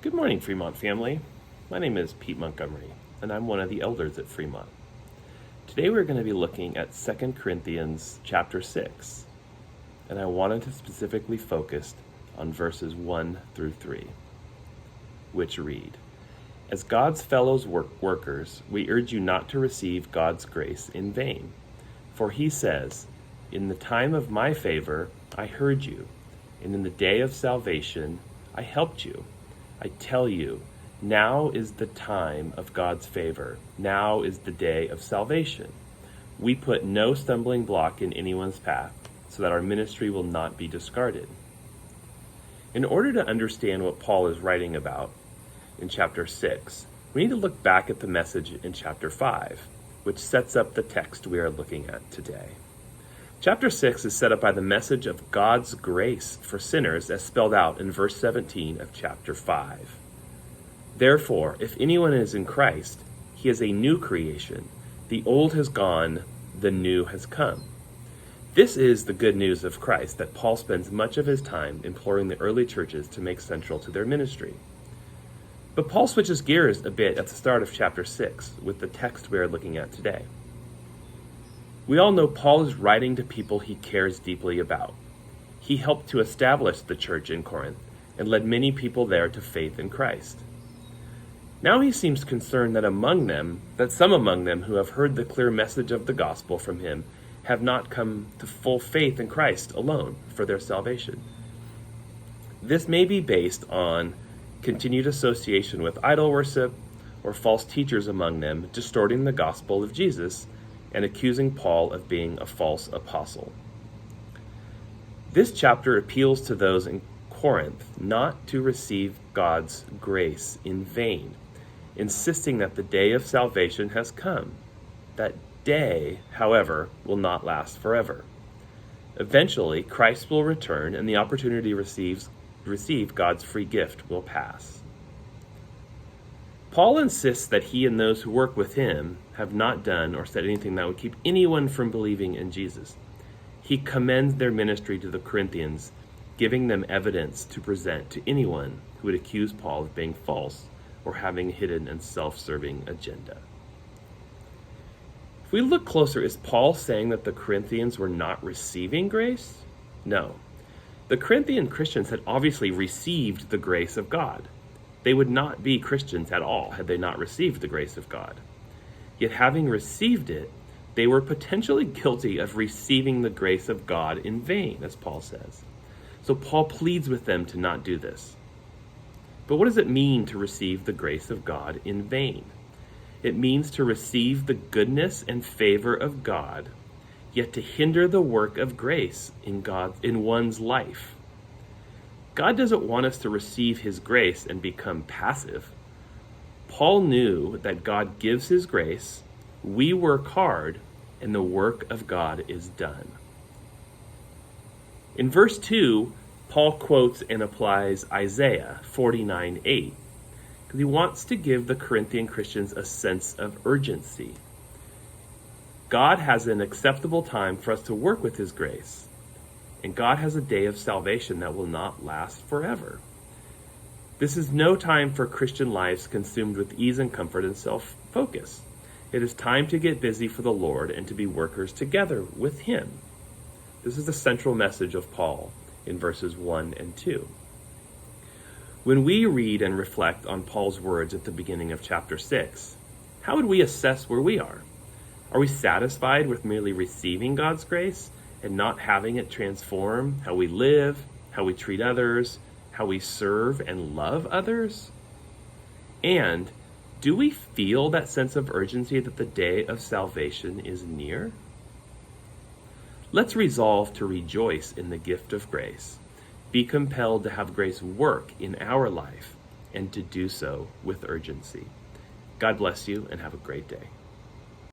Good morning, Fremont family. My name is Pete Montgomery, and I'm one of the elders at Fremont. Today we're going to be looking at 2 Corinthians chapter 6, and I wanted to specifically focus on verses 1 through 3, which read, "As God's fellows workers, we urge you not to receive God's grace in vain. For he says, 'In the time of my favor I heard you, and in the day of salvation I helped you.' I tell you, now is the time of God's favor. Now is the day of salvation. We put no stumbling block in anyone's path, so that our ministry will not be discarded." In order to understand what Paul is writing about in chapter 6, we need to look back at the message in chapter 5, which sets up the text we are looking at today. Chapter 6 is set up by the message of God's grace for sinners as spelled out in verse 17 of chapter 5. "Therefore, if anyone is in Christ, he is a new creation. The old has gone, the new has come." This is the good news of Christ that Paul spends much of his time imploring the early churches to make central to their ministry. But Paul switches gears a bit at the start of chapter 6 with the text we are looking at today. We all know Paul is writing to people he cares deeply about. He helped to establish the church in Corinth and led many people there to faith in Christ. Now he seems concerned that some among them who have heard the clear message of the gospel from him have not come to full faith in Christ alone for their salvation. This may be based on continued association with idol worship or false teachers among them distorting the gospel of Jesus and accusing Paul of being a false apostle. This chapter appeals to those in Corinth not to receive God's grace in vain, insisting that the day of salvation has come. That day, however, will not last forever. Eventually, Christ will return and the opportunity to receive God's free gift will pass. Paul insists that he and those who work with him have not done or said anything that would keep anyone from believing in Jesus. He commends their ministry to the Corinthians, giving them evidence to present to anyone who would accuse Paul of being false or having a hidden and self-serving agenda. If we look closer, is Paul saying that the Corinthians were not receiving grace? No. The Corinthian Christians had obviously received the grace of God. They would not be Christians at all had they not received the grace of God. Yet having received it, they were potentially guilty of receiving the grace of God in vain, as Paul says. So Paul pleads with them to not do this. But what does it mean to receive the grace of God in vain? It means to receive the goodness and favor of God, yet to hinder the work of grace in one's life. God doesn't want us to receive his grace and become passive. Paul knew that God gives his grace, we work hard, and the work of God is done. In verse 2, Paul quotes and applies Isaiah 49:8, because he wants to give the Corinthian Christians a sense of urgency. God has an acceptable time for us to work with his grace, and God has a day of salvation that will not last forever. This is no time for Christian lives consumed with ease and comfort and self-focus. It is time to get busy for the Lord and to be workers together with him. This is the central message of Paul in verses 1 and 2. When we read and reflect on Paul's words at the beginning of chapter 6, how would we assess where we are? Are we satisfied with merely receiving God's grace and not having it transform how we live, how we treat others, how we serve and love others? And do we feel that sense of urgency that the day of salvation is near? Let's resolve to rejoice in the gift of grace, be compelled to have grace work in our life, and to do so with urgency. God bless you and have a great day.